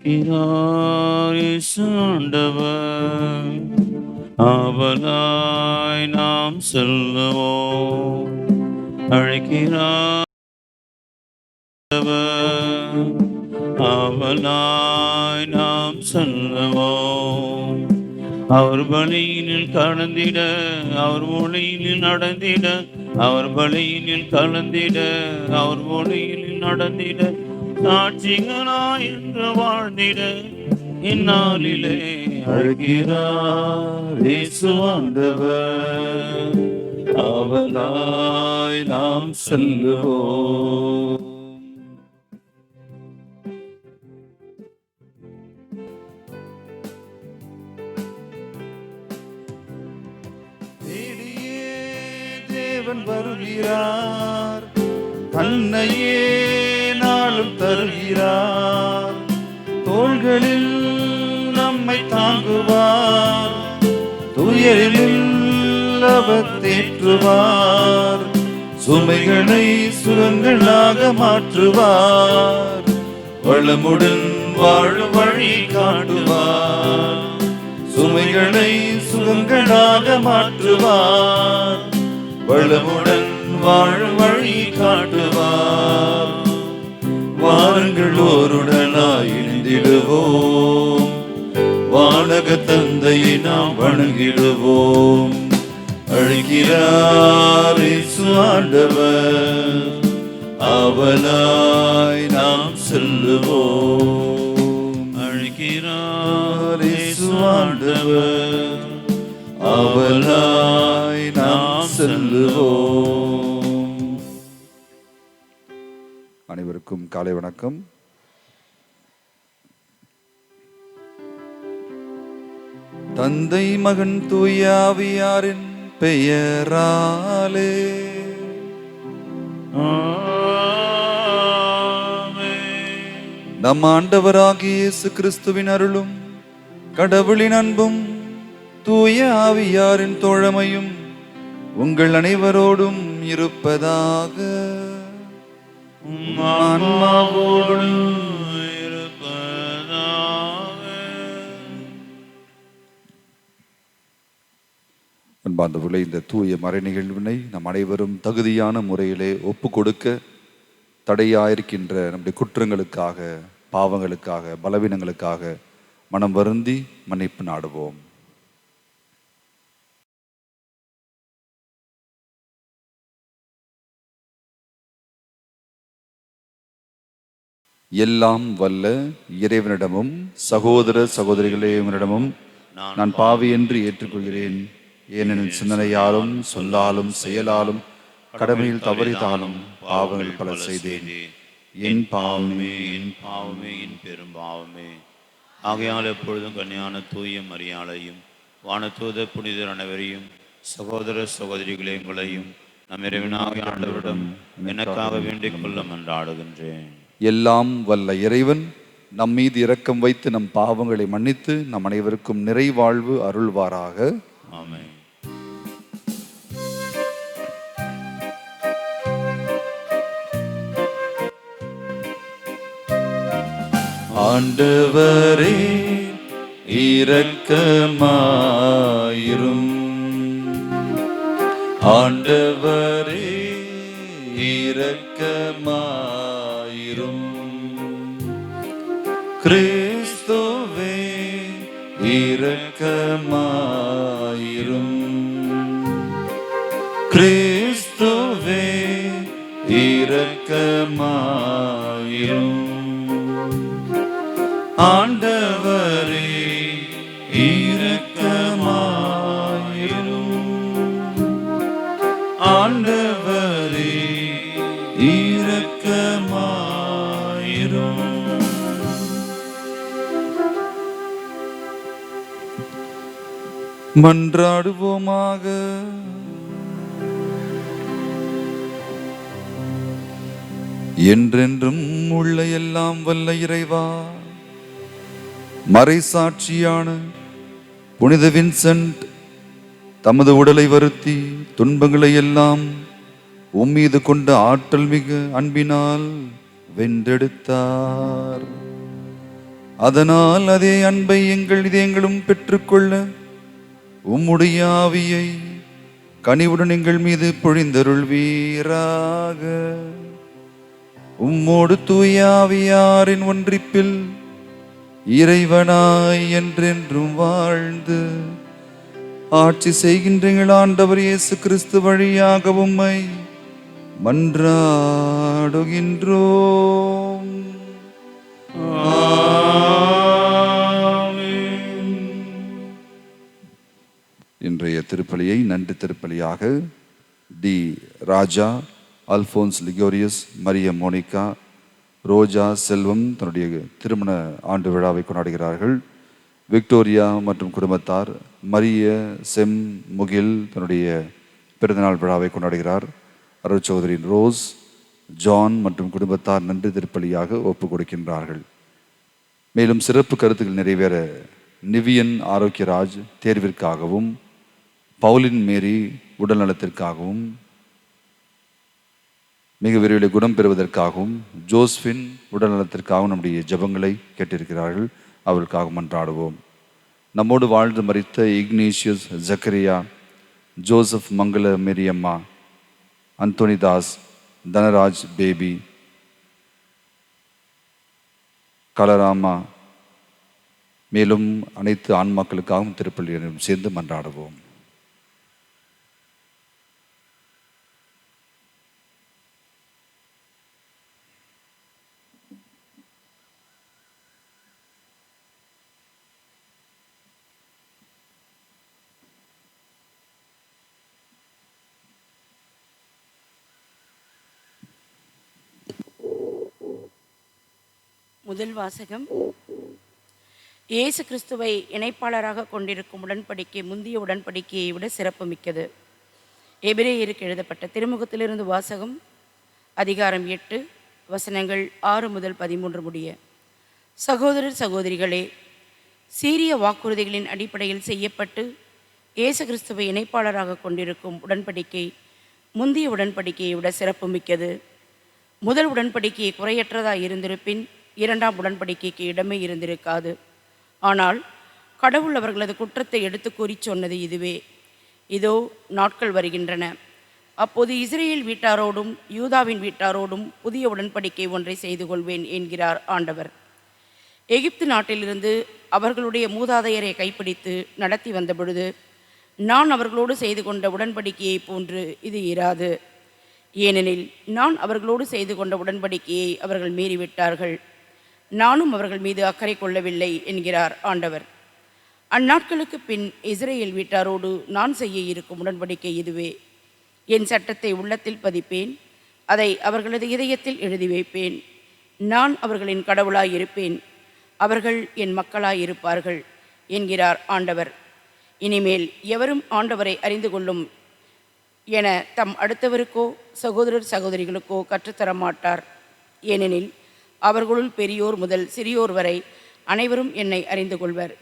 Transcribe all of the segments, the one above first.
அழைக்கிறார் இயேசு ஆண்டவர். ஆவலாய் நாம் செல்லுவோம். அழைக்கிறார் ஆவலாய் நாம் செல்லுவோம். அவர் பலியினில் கலந்திட, அவர் மொழியினில் நடந்திட, அவர் பலியினில் கலந்திட, அவர் மொழியினில் நடந்திட, சாட்சிகளாய் என்று வாழ்ந்திட இந்நாளிலே அழைக்கிறார் இயேசு ஆண்டவர். ஆவலாய் நாம் செல்லுவோம். தேவன் வருகிறார், தன்னையே நாளும் தருகிறார். தோள்களில் நம்மை தாங்குவார், துயரில் அவர் தேற்றுவார். சுமைகளை சுகங்களாக மாற்றுவார், வளமுடன் வாழும் வழி காட்டுவார். சுமைகளை சுகங்களாக மாற்றுவார், வளமுடன் வாழும் வழி காட்டுவார். வாருங்கள் ஓருடனாய் இணைந்திடுவோம், வானக தந்தையை நாம் வணங்கிடுவோம். அழைக்கிறார் இயேசு ஆண்டவர், ஆவலாய் நாம் செல்லுவோம். அழைக்கிறார் இயேசு ஆண்டவர், ஆவலாய் நாம் செல்லுவோம். அனைவருக்கும் காலை வணக்கம். தந்தை மகன் தூய ஆவியாரின் பெயராலே நம் ஆண்டவராகிய இயேசு கிறிஸ்துவின் அருளும் கடவுளின் அன்பும் தூய ஆவியாரின் தோழமையும் உங்கள் அனைவரோடும் இருப்பதாக. அன்பார்ந்தவர்களே, இந்த தூய மறை நிகழ்வினை நம் அனைவரும் தகுதியான முறையிலே ஒப்பு கொடுக்க தடையாயிருக்கின்ற நம்முடைய குற்றங்களுக்காக, பாவங்களுக்காக, பலவீனங்களுக்காக மனம் வருந்தி மன்னிப்பு நாடுவோம். எல்லாம் வல்ல இறைவனிடமும் சகோதர சகோதரிகளே உங்களிடமும் நான் பாவி என்று ஏற்றுக்கொள்கிறேன். ஏனெனில் சிந்தனையாலும் சொல்லாலும் செயலாலும் கடமையில் தவறிதாலும் பாவங்கள் பல செய்தேன். என் பாவமே என் பாவமே என் பெரும் பாவமே. ஆகையால் எப்பொழுதும் கன்னியான தூய மரியாளையும் வானதூத புனிதர் அனைவரையும் சகோதர சகோதரிகளே உங்களையும் நம் இறைவனாகிய ஆண்டவரிடம் எனக்காக வேண்டிக் கொள்ள மன்றாடுகின்றேன். எல்லாம் வல்ல இறைவன் நம் மீது இரக்கம் வைத்து நம் பாவங்களை மன்னித்து நம் அனைவருக்கும் நிறைவாழ்வு அருள்வாராக. ஆமென். ஆண்டவரே இரக்கமாயிரும், ஆண்டவரே இரக்கமாயிரும். கிறிஸ்துவே இரக்கமாயிரும், கிறிஸ்துவே இரக்கமாயிரும். ஆண்டவரே இரக்கமாயிரும், ஆண்டவரே இரக்கமாயிரும். மன்றாடுவோமாக. என்றென்றும் உள்ள எல்லாம் வல்ல இறைவா, மறைசாட்சியான புனித வின்சென்ட் தமது உடலை வருத்தி துன்பங்களை எல்லாம் உம்மீது கொண்ட ஆற்றல் மிகு அன்பினால் வென்றெடுத்தார். அதனால் அதே அன்பை எங்கள் இதயங்களும் பெற்றுக்கொள்ள உம்முடைய ஆவியை கனிவுடன் எங்கள் மீது பொழிந்தருள்வீராக. உம்மோடு தூய ஆவியாரின் ஒன்றிப்பில் இறைவனாய் என்றென்றும் வாழ்ந்து ஆட்சி செய்கின்ற எங்கள் ஆண்டவர் இயேசு கிறிஸ்து வழியாக உம்மை மன்றாடுகின்றோம். இன்றைய திருப்பலியை நன்றி திருப்பலியாக டி ராஜா, அல்போன்ஸ் லிகோரியஸ், மரிய மோனிகா, ரோஜா செல்வம் தன்னுடைய திருமண ஆண்டு விழாவை கொண்டாடுகிறார்கள். விக்டோரியா மற்றும் குடும்பத்தார், மரிய செம் முகில் தன்னுடைய பிறந்தநாள் விழாவை கொண்டாடுகிறார். அருட்சகோதரி ரோஸ், ஜான் மற்றும் குடும்பத்தார் நன்றி திருப்பலியாக ஒப்பு கொடுக்கின்றார்கள். மேலும் சிறப்பு கருத்துக்கள் நிறைவேற நிவியன் ஆரோக்கியராஜ் தேர்விற்காகவும், பவுலின் மேரி உடல் நலத்திற்காகவும், மிக விரைவில் குணம் பெறுவதற்காகவும், ஜோஸ்பின் உடல் நலத்திற்காகவும் நம்முடைய ஜெபங்களை கேட்டிருக்கிறார்கள். அவர்களுக்காக மன்றாடுவோம். நம்மோடு வாழ்ந்து மரித்த இக்னேஷியஸ் ஜக்கரியா, ஜோசப் மங்கள மேரியம்மா, அந்தோனிதாஸ், தனராஜ் பேபி, கலராமா, மேலும் அனைத்து ஆன்மாக்களுக்காகவும் திருப்பள்ளியினரும் சேர்ந்து மன்றாடுவோம். முதல் வாசகம். இயேசு கிறிஸ்துவை இணைப்பாளராக கொண்டிருக்கும் உடன்படிக்கை முந்தைய உடன்படிக்கையை விட சிறப்பு மிக்கது. எபிரேயருக்கு எழுதப்பட்ட திருமுகத்திலிருந்து வாசகம். அதிகாரம் 8, வசனங்கள் 6 முதல் 13 முடிய. சகோதரர் சகோதரிகளே, சீரிய வாக்குறுதிகளின் அடிப்படையில் செய்யப்பட்டு இயேசு கிறிஸ்துவை இணைப்பாளராக கொண்டிருக்கும் உடன்படிக்கை முந்தைய உடன்படிக்கையை விட சிறப்பு மிக்கது. முதல் உடன்படிக்கை குறையற்றதாக இருந்திருப்பின் இரண்டாம் உடன்படிக்கைக்கு இடமே இருந்திருக்காது. ஆனால் கடவுள் அவர்களது குற்றத்தை எடுத்து கூறி சொன்னது இதுவே: இதோ நாட்கள் வருகின்றன, அப்போது இஸ்ரேல் வீட்டாரோடும் யூதாவின் வீட்டாரோடும் புதிய உடன்படிக்கை ஒன்றை செய்து கொள்வேன் என்கிறார் ஆண்டவர். எகிப்து நாட்டிலிருந்து அவர்களுடைய மூதாதையரை கைப்பிடித்து நடத்தி வந்த பொழுது நான் அவர்களோடு செய்து கொண்ட உடன்படிக்கையை போன்று இது இராது. ஏனெனில் நான் அவர்களோடு செய்து கொண்ட உடன்படிக்கையை அவர்கள் மீறிவிட்டார்கள், நானும் அவர்கள் மீது அக்கறை கொள்ளவில்லை என்கிறார் ஆண்டவர். அந்நாட்களுக்கு பின் இஸ்ரேல் வீட்டாரோடு நான் செய்ய இருக்கும் உடன்படிக்கை இதுவே: என் சட்டத்தை உள்ளத்தில் பதிப்பேன், அதை அவர்களது இதயத்தில் எழுதி வைப்பேன். நான் அவர்களின் கடவுளாய் இருப்பேன், அவர்கள் என் மக்களாய் இருப்பார்கள் என்கிறார் ஆண்டவர். இனிமேல் எவரும் ஆண்டவரை அறிந்து கொள்ளும் என தம் அடுத்தவருக்கோ சகோதரர் சகோதரிகளுக்கோ கற்றுத்தர மாட்டார். ஏனெனில் அவர்களுள் பெரியோர் முதல் சிறியோர் வரை அனைவரும் என்னை அறிந்து கொள்வர்.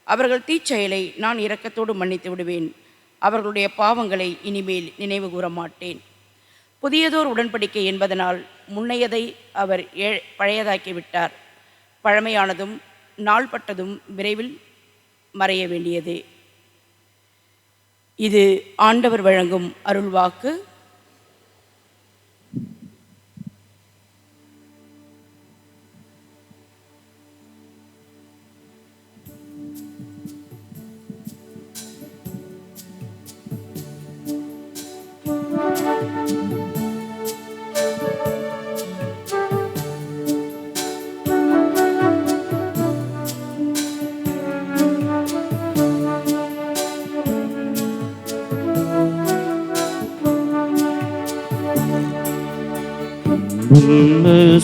அவர்கள் தீச்செயலை நான் இரக்கத்தோடு மன்னித்து விடுவேன், அவர்களுடைய பாவங்களை இனிமேல் நினைவு கூற மாட்டேன். புதியதோர் உடன்படிக்கை என்பதனால் முன்னையதை அவர் பழையதாக்கிவிட்டார். பழமையானதும் நாள்பட்டதும் விரைவில் மறைய வேண்டியதே. இது ஆண்டவர் வழங்கும் அருள்வாக்கு.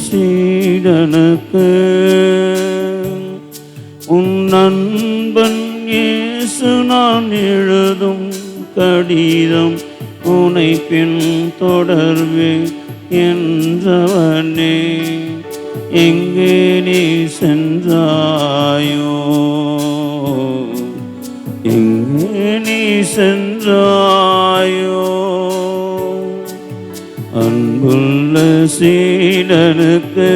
சீடனுக்கு உன் நண்பன் இயேசு நான் எழுதும் கடிதம் உனை பின் தொடர்வே என்றவனே, எங்கே நீ சென்றாயோ, எங்கே நீ சென்றாயோ. அன்புள்ள சீடனுக்கு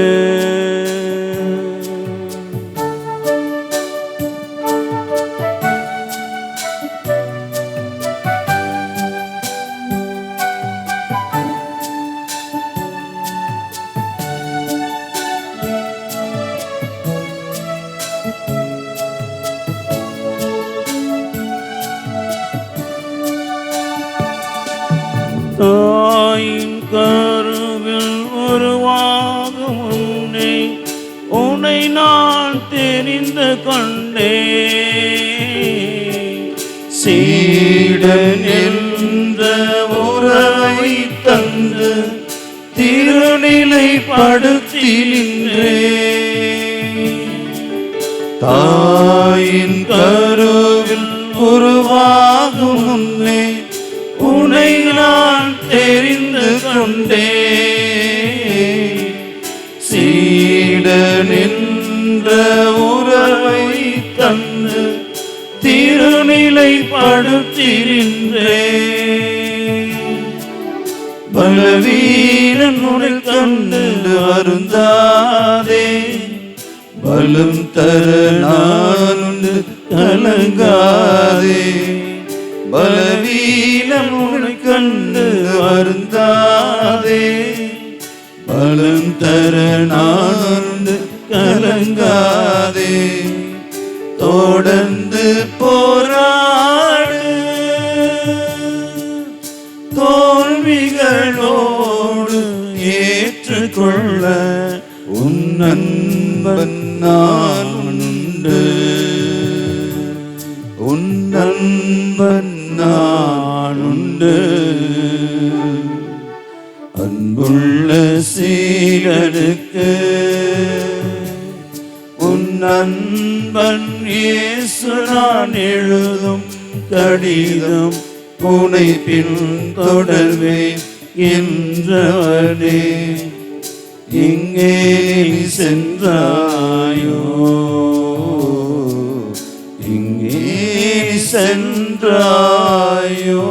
தாயின் கருவில் உருவாகும் முன்னே உன்னை நான் தெரிந்து கொண்டே. சீடன் என்ற உறவை தந்து திருநிலைப்படுத்தி நின்றே. தாயின் கருவில் உருவாகும் முன்னே உன்னை நான் தெரிந்து கொண்டே. சீடன் என்ற உறவை தந்து திருநிலைப்படுத்தி நின்றே. பலவீனன் உன்னை கண்டு வருந்தாதே, பலம் தர நான் உண்டு கலங்காதே. பலவீனம் உன்னை கண்டு வருந்தாதே, பலம் தர நான் உண்டு கலங்காதே. தொடர்ந்து போராடு, தோல்விகளோடு ஏற்றுக்கொள்ள உன் அன்பன் நான் உண்டு. உன் அன்பன் நான் உண்டு. அன்புள்ள சீடனுக்கு உன் அன்பன் இயேசு நான் எழுதும் கடிதம் உனை பின் தொடர்வேன் என்றவனே. எங்கே நீ சென்றாயோ, எங்கே நீ சென்றாயோ.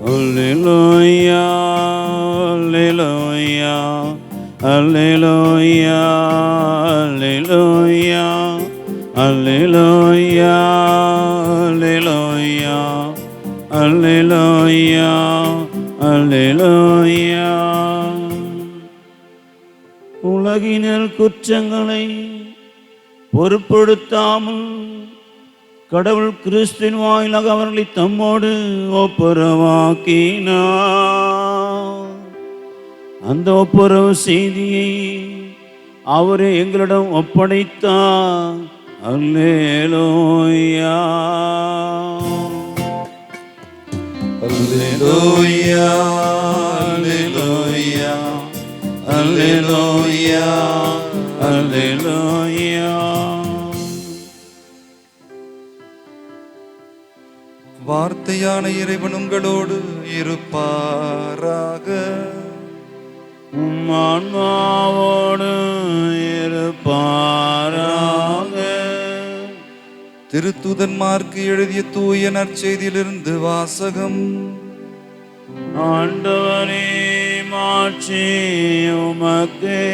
Alleluia, alleluia, alleluia, alleluia, alleluia, alleluia, alleluia, alleluia. உலகினர் குற்றங்களை பொருட்படுத்தாமல் கடவுள் கிறிஸ்துவின் வாயிலாக அவர்களை தம்மோடு ஒப்புரவாக்கினார். அந்த ஒப்புரவு செய்தியை அவரே எங்களிடம் ஒப்படைத்தார். அல்லேலூயா, அல்லேலூயா, அல்லேலூயா, அல்லேலூயா, அல்லேலூயா. வார்த்தையான இறைவன் உங்களோடு இருப்பாராக. ஆன்மாவோடு இருப்பாராக. திருத்தூதன்மார்க்கு எழுதிய தூய நற்செய்தியிலிருந்து வாசகம். ஆண்டவரே மாட்சி உமக்கே.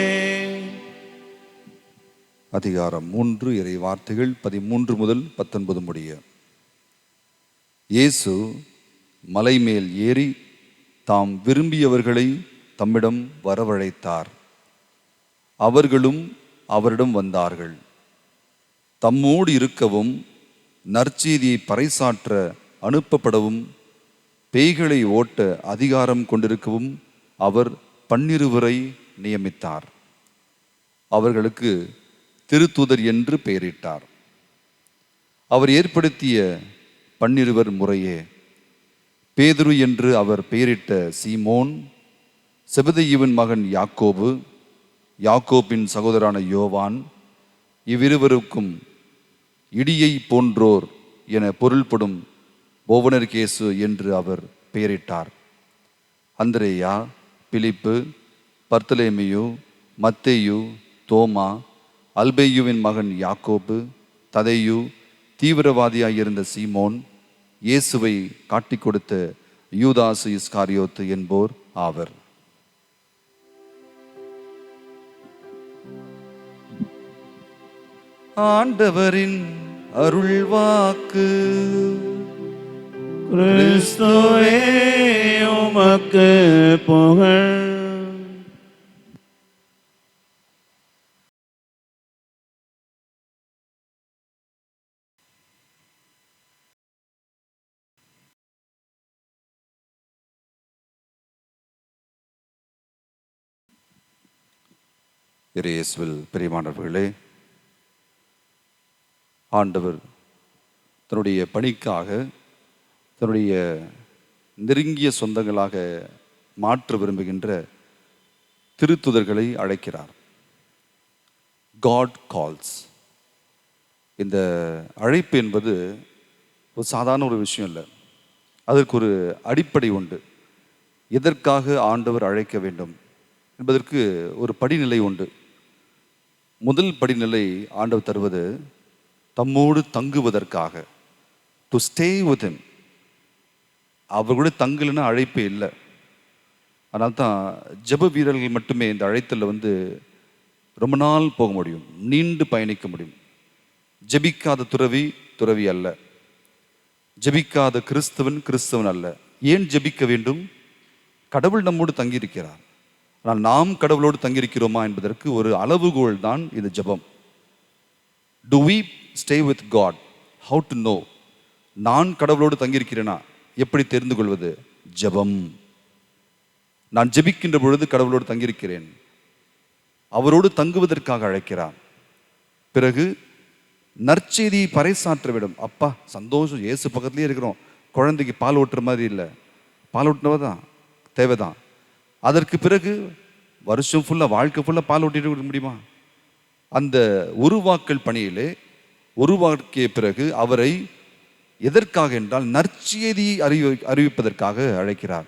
அதிகாரம் 3 இறை வார்த்தைகள் 13 முதல் 19 முடிய. இயேசு மலை மேல் ஏறி தாம் விரும்பியவர்களை தம்மிடம் வரவழைத்தார். அவர்களும் அவரிடம் வந்தார்கள். தம்மோடு இருக்கவும் நற்செய்தியை பறைசாற்ற அனுப்பப்படவும் பேய்களை ஓட்ட அதிகாரம் கொண்டிருக்கவும் அவர் 12 நியமித்தார். அவர்களுக்கு திருத்தூதர் என்று பெயரிட்டார். அவர் ஏற்படுத்திய 12 முறையே பேதுரு என்று அவர் பெயரிட்ட சீமோன், செபதேயுவின் மகன் யாக்கோபு, யாக்கோபின் சகோதரான யோவான், இவ்விருவருக்கும் இடியை போன்றோர் என பொருள்படும் போவனர்கேசு என்று அவர் பெயரிட்டார். அந்திரேயா, பிலிப்பு, பர்த்தலேமியு, மத்தேயு, தோமா, அல்பேயுவின் மகன் யாக்கோபு, ததேயு, தீவிரவாதியாயிருந்த சீமோன், இயேசுவை காட்டிக் கொடுத்த யூதாசு இஸ்காரியோத்து என்போர் ஆவர். ஆண்டவரின் அருள்வாக்கு. கிறிஸ்துவே உமக்கு புகழ். இயேசுவில் பிரியமானவர்களே, ஆண்டவர் தன்னுடைய பணிக்காக தன்னுடைய நெருங்கிய சொந்தங்களாக மாற்ற விரும்புகின்ற திருத்துதர்களை அழைக்கிறார். God calls. இந்த அழைப்பு என்பது ஒரு சாதாரண ஒரு விஷயம் இல்லை. அதற்கு ஒரு அடிப்படை உண்டு. எதற்காக ஆண்டவர் அழைக்க வேண்டும் என்பதற்கு ஒரு படிநிலை உண்டு. முதல் படிநிலை ஆண்டவர் தருவது தம்மோடு தங்குவதற்காக, டு ஸ்டே வித் ஹிம். அவர்களோட தங்கலைன்னா அழைப்பே இல்லை. அதனால தான் ஜெப வீரர்கள் மட்டுமே இந்த அழைத்தலில் ரொம்ப நாள் போக முடியும், நீண்டு பயணிக்க முடியும். ஜெபிக்காத துறவி அல்ல, ஜெபிக்காத கிறிஸ்தவன் அல்ல. ஏன் ஜெபிக்க வேண்டும்? கடவுள் நம்மோடு தங்கியிருக்கிறார். ஆனால் நாம் கடவுளோடு தங்கியிருக்கிறோமா என்பதற்கு ஒரு அளவுகோல் தான் இது ஜெபம். Do we stay with God? How to know? நான் கடவுளோடு தங்கியிருக்கிறேனா எப்படி தெரிந்து கொள்வது? ஜெபம். நான் ஜெபிக்கின்ற பொழுது கடவுளோடு தங்கியிருக்கிறேன். அவரோடு தங்குவதற்காக அழைக்கிறார். பிறகு நற்செய்தியை பறைசாற்ற வேண்டும். அப்பா சந்தோஷம், இயேசு பக்கத்துலேயே இருக்கிறோம். குழந்தைக்கு பால் ஊட்டுற மாதிரி இல்லை, பால் ஊட்டினவதான் தேவைதான். அதற்கு பிறகு வருஷம் ஃபுல்லாக, வாழ்க்கை ஃபுல்லாக பால் ஊட்டிட்டு கொடுக்க முடியுமா? அந்த உருவாக்கல் பணியிலே உருவாக்கிய பிறகு அவரை எதற்காக என்றால் நற்செய்தியை அறிவிப்பதற்காக அழைக்கிறார்.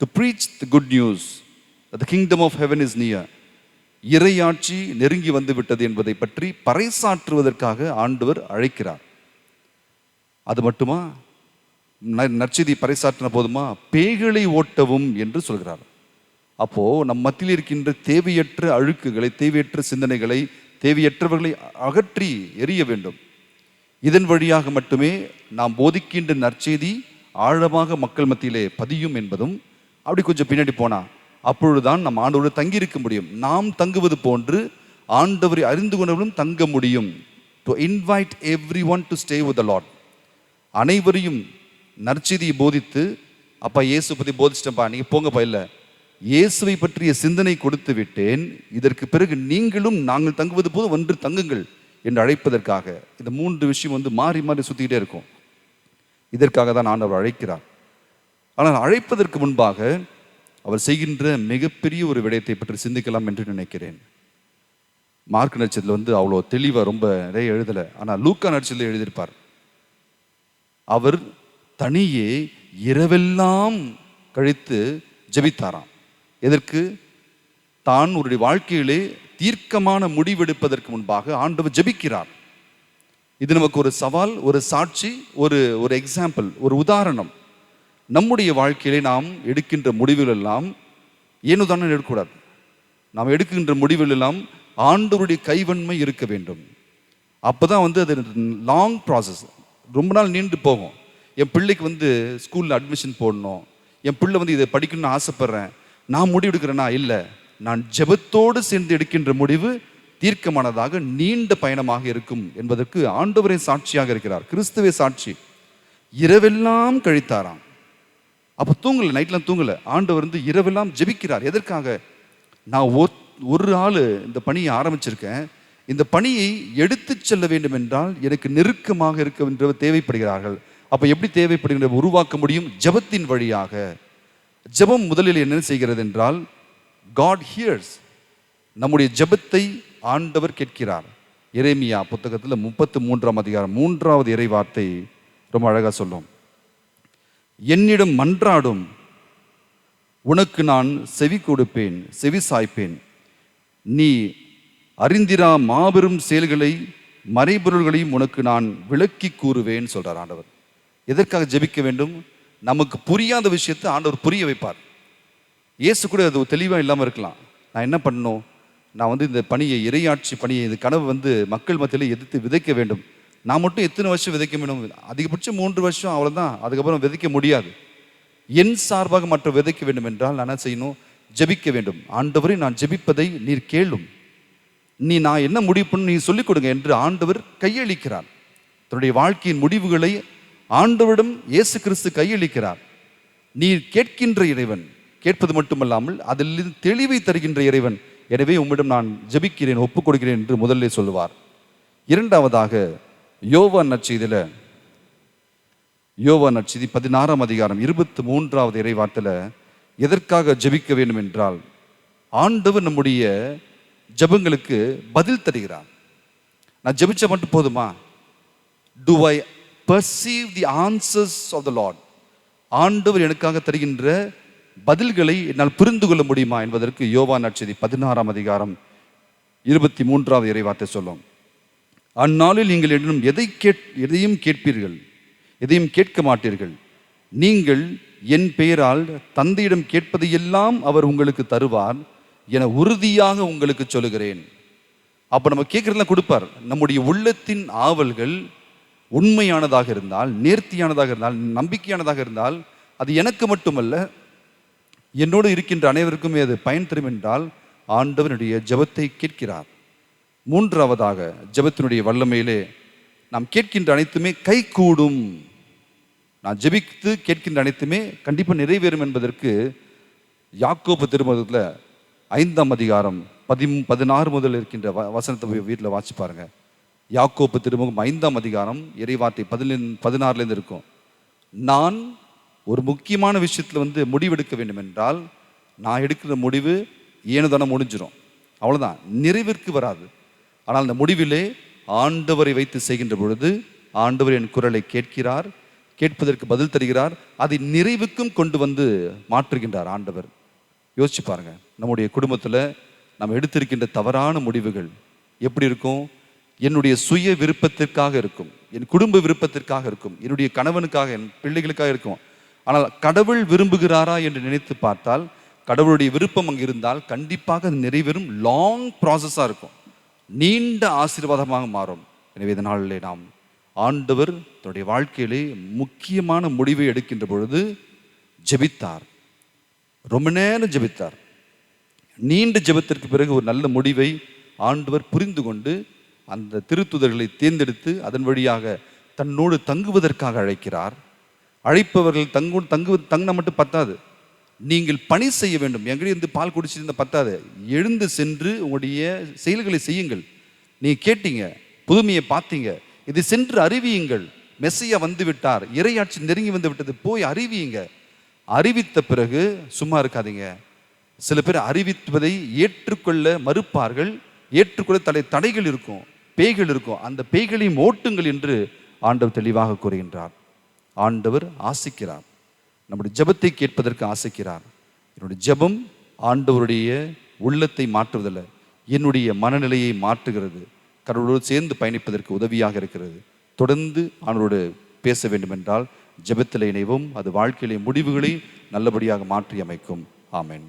To preach the good news that the kingdom of heaven is near. இறையாட்சி நெருங்கி வந்து விட்டது என்பதை பற்றி பறைசாற்றுவதற்காக ஆண்டவர் அழைக்கிறார். அது மட்டுமா? நற்செய்தி பறைசாற்றின போதுமா? பேய்களை ஓட்டவும் என்று சொல்கிறார். அப்போ நம் மத்தியில் இருக்கின்ற தேவையற்ற அழுக்குகளை, தேவையற்ற சிந்தனைகளை, தேவையற்றவர்களை அகற்றி எறிய வேண்டும். இதன் வழியாக மட்டுமே நாம் போதிக்கின்ற நற்செய்தி ஆழமாக மக்கள் மத்தியிலே பதியும் என்பதும், அப்படி கொஞ்சம் பின்னாடி போனா அப்பொழுதுதான் நம் ஆண்டவரோடு தங்கியிருக்க முடியும். நாம் தங்குவது போன்று ஆண்டவரை அறிந்து கொண்டவர்களும் தங்க முடியும். To invite every one to stay with the Lord. அனைவரையும் நற்செய்தியை போதித்து, அப்பா இயேசு பற்றி போதிச்சிட்டப்பா, நீங்கள் போங்கப்பா, இல்லை இயேசுவை பற்றிய சிந்தனை கொடுத்து விட்டேன், இதற்கு பிறகு நீங்களும் நாங்கள் தங்குவது போது ஒன்று தங்குங்கள் என்று அழைப்பதற்காக. இந்த மூன்று விஷயம் மாறி மாறி சுற்றிக்கிட்டே இருக்கும். இதற்காக தான் ஆண்டவர் அழைக்கிறார். ஆனால் அழைப்பதற்கு முன்பாக அவர் செய்கின்ற மிகப்பெரிய ஒரு விடயத்தை பற்றி சிந்திக்கலாம் என்று நினைக்கிறேன். மார்க் நட்சத்திரத்தில் அவ்வளோ தெளிவாக ரொம்ப நிறைய எழுதலை, ஆனால் லூக்கா நட்சத்திரத்தில் எழுதியிருப்பார். அவர் தனியே இரவெல்லாம் கழித்து ஜெபித்தாராம். எதற்கு? தான் ஒரு வாழ்க்கையிலே தீர்க்கமான முடிவெடுப்பதற்கு முன்பாக ஆண்டவர் ஜெபிக்கிறார். இது நமக்கு ஒரு சவால், ஒரு சாட்சி, ஒரு எக்ஸாம்பிள், ஒரு உதாரணம். நம்முடைய வாழ்க்கையிலே நாம் எடுக்கின்ற முடிவுகள் எல்லாம் ஏனுதானே எடுக்கக்கூடாது. நாம் எடுக்கின்ற முடிவுகள் எல்லாம் ஆண்டவருடைய கைவன்மை இருக்க வேண்டும். அப்போதான் அது லாங் ப்ராசஸ், ரொம்ப நாள் நீண்டு போகும். என் பிள்ளைக்கு ஸ்கூலில் அட்மிஷன் போடணும், என் பிள்ளை இதை படிக்கணும்னு ஆசைப்படுறேன், நான் முடிவு எடுக்கிறேன்னா இல்லை, நான் ஜெபத்தோடு சேர்ந்து எடுக்கின்ற முடிவு தீர்க்கமானதாக நீண்ட பயணமாக இருக்கும் என்பதற்கு ஆண்டவரே சாட்சியாக இருக்கிறார். கிறிஸ்துவே சாட்சி. இரவெல்லாம் கழித்தாராம். அப்போ தூங்கலை, நைட்லாம் தூங்கலை. ஆண்டவர் இரவெல்லாம் ஜெபிக்கிறார். எதற்காக? நான் ஒரு ஆள் இந்த பணியை ஆரம்பிச்சிருக்கேன், இந்த பணியை எடுத்து செல்ல வேண்டும் என்றால் எனக்கு நெருக்கமாக இருக்க தேவைப்படுகிறார்கள். அப்போ எப்படி தேவைப்படுகின்ற உருவாக்க முடியும்? ஜெபத்தின் வழியாக. ஜெபம் முதலில் என்ன செய்கிறது என்றால், God hears. நம்முடைய ஜெபத்தை ஆண்டவர் கேட்கிறார். எரேமியா புத்தகத்தில் 33ஆம் அதிகாரம் 3வது இறை வார்த்தை ரொம்ப அழகாக சொல்லும். என்னிடம் மன்றாடும், உனக்கு நான் செவி கொடுப்பேன், செவி சாய்ப்பேன். நீ அறிந்திரா மாபெரும் செயல்களை, மறைபொருள்களையும் உனக்கு நான் விளக்கி கூறுவேன் சொல்றார் ஆண்டவர். எதற்காக ஜெபிக்க வேண்டும்? நமக்கு புரியாத விஷயத்தை ஆண்டவர் புரிய வைப்பார். இயேசு கூட அது தெளிவாக இல்லாமல் இருக்கலாம். நான் என்ன பண்ணணும்? நான் வந்து இந்த பணியை, இறையாட்சி பணியை, இந்த கனவு வந்து மக்கள் மத்தியில் எதிர்த்து விதைக்க வேண்டும். நான் மட்டும் எத்தனை வருஷம் விதைக்க வேண்டும்? அதிகபட்சம் 3 வருஷம், அவ்வளோதான். அதுக்கப்புறம் விதைக்க முடியாது. என் சார்பாக மற்ற விதைக்க வேண்டும் என்றால் நான் என்ன செய்யணும்? ஜெபிக்க வேண்டும். ஆண்டவரே, நான் ஜெபிப்பதை நீர் கேளும், நான் என்ன முடிவு பண்ணு நீ சொல்லிக் கொடுங்க என்று ஆண்டவர் கையளிக்கிறார். தன்னுடைய வாழ்க்கையின் முடிவுகளை ஆண்டவரிடம் இயேசு கிறிஸ்து கையளிக்கிறார். நீர் கேட்கின்ற இறைவன், கேட்பது மட்டுமல்லாமல் அதில் தெளிவை தருகின்ற இறைவன். எனவே உம்மிடம் நான் ஜெபிக்கிறேன், ஒப்புக் கொடுக்கிறேன் என்று முதலில் சொல்லுவார். இரண்டாவதாக யோவான் நற்செய்தியில் 16ஆம் அதிகாரம் 23வது இறைவார்த்தையில் எதற்காக ஜெபிக்க வேண்டும் என்றால், ஆண்டவர் நம்முடைய ஜெபங்களுக்கு பதில் தருகிறார். நான் ஜெபிச்ச மட்டும் போதுமா? Do I perceive the answers of the Lord? ஆண்டவர் எனக்காக தருகின்ற பதில்களை என்னால் புரிந்து கொள்ள முடியுமா என்பதற்கு யோவான் நற்செய்தி 16ஆம் அதிகாரம் 23வது இறைவார்த்தை சொல்லும். அந்நாளில் நீங்கள் என்னிடம் எதையும் கேட்பீர்கள், எதையும் கேட்க மாட்டீர்கள். நீங்கள் என் பெயரால் தந்தையிடம் கேட்பதையெல்லாம் அவர் உங்களுக்கு தருவார் என உறுதியாக உங்களுக்கு சொல்லுகிறேன். அப்போ நம்ம கேட்குறதெல்லாம் கொடுப்பார். நம்முடைய உள்ளத்தின் ஆவல்கள் உண்மையானதாக இருந்தால், நேர்த்தியானதாக இருந்தால், நம்பிக்கையானதாக இருந்தால், அது எனக்கு மட்டுமல்ல என்னோடு இருக்கின்ற அனைவருக்குமே அது பயன் தரும் என்றால் ஆண்டவனுடைய ஜெபத்தை கேட்கிறார். மூன்றாவதாக ஜெபத்தினுடைய வல்லமையிலே நாம் கேட்கின்ற அனைத்துமே கை கூடும். நான் ஜெபித்து கேட்கின்ற அனைத்துமே கண்டிப்பாக நிறைவேறும் என்பதற்கு யாக்கோபு திருமுகத்தில் 5ஆம் அதிகாரம் 16 முதல் இருக்கின்ற வசனத்தை வீட்டில் வாசி பாருங்க. யாக்கோபு திருமுகம் 5ஆம் அதிகாரம் இறைவார்த்தை 16லேருந்து இருக்கும். நான் ஒரு முக்கியமான விஷயத்தில் வந்து முடிவெடுக்க வேண்டும் என்றால் நான் எடுக்கிற முடிவு ஏனோதானே முடிஞ்சிடும், அவ்வளோதான், நிறைவிற்கு வராது. ஆனால் அந்த முடிவிலே ஆண்டவரை வைத்து செய்கின்ற பொழுது ஆண்டவர் என் குரலை கேட்கிறார், கேட்பதற்கு பதில் தருகிறார், அதை நிறைவுக்கும் கொண்டு வந்து மாற்றுகின்றார் ஆண்டவர். யோசிச்சு பாருங்க, நம்முடைய குடும்பத்தில் நம்ம எடுத்திருக்கின்ற தவறான முடிவுகள் எப்படி இருக்கும்? என்னுடைய சுய விருப்பத்திற்காக இருக்கும், என் குடும்ப விருப்பத்திற்காக இருக்கும், என்னுடைய கணவனுக்காக, என் பிள்ளைகளுக்காக இருக்கும். ஆனால் கடவுள் விரும்புகிறாரா என்று நினைத்து பார்த்தால், கடவுளுடைய விருப்பம் அங்கே இருந்தால் கண்டிப்பாக அது நிறைவேறும். லாங் ப்ராசஸாக இருக்கும், நீண்ட ஆசீர்வாதமாக மாறும். எனவே இதனாலே நாம் ஆண்டவர் தன்னுடைய வாழ்க்கையிலே முக்கியமான முடிவை எடுக்கின்ற பொழுது ஜெபித்தார். ரொம்ப நேரம் ஜெபித்தார். நீண்ட ஜெபத்திற்கு பிறகு ஒரு நல்ல முடிவை ஆண்டவர் புரிந்து கொண்டு அந்த திருத்துதர்களை தேர்ந்தெடுத்து அதன் வழியாக தன்னோடு தங்குவதற்காக அழைக்கிறார். அழைப்பவர்கள் தங்கின மட்டும் பத்தாது, நீங்கள் பணி செய்ய வேண்டும். எங்கடி இருந்து பால் குடிச்சிருந்த பத்தாது, எழுந்து சென்று உங்களுடைய செயல்களை செய்யுங்கள். நீங்கள் கேட்டீங்க, புதுமையை பார்த்தீங்க, இதை சென்று அறிவியுங்கள். மெஸ்ஸையா வந்து விட்டார், இறையாட்சி நெருங்கி வந்து விட்டது, போய் அறிவியுங்க. அறிவித்த பிறகு சும்மா இருக்காதீங்க. சில பேர் அறிவிப்பதை ஏற்றுக்கொள்ள மறுப்பார்கள், ஏற்றுக்கொள்ள தடைகள் இருக்கும், பேய்கள் இருக்கும். அந்த பேய்களையும் ஓட்டுங்கள் என்று ஆண்டவர் தெளிவாக கூறுகின்றார். ஆண்டவர் ஆசிக்கிறார், நம்முடைய ஜெபத்தை கேட்பதற்கு ஆசைக்கிறார். என்னுடைய ஜெபம் ஆண்டவருடைய உள்ளத்தை மாற்றுவதில்லை, என்னுடைய மனநிலையை மாற்றுகிறது, கடவுளோடு சேர்ந்து பயணிப்பதற்கு உதவியாக இருக்கிறது. தொடர்ந்து ஆண்டவரோடு பேச வேண்டும் என்றால் ஜெபத்தில் இணைவோம். அது வாழ்க்கையிலே முடிவுகளை நல்லபடியாக மாற்றி அமைக்கும். ஆமென்.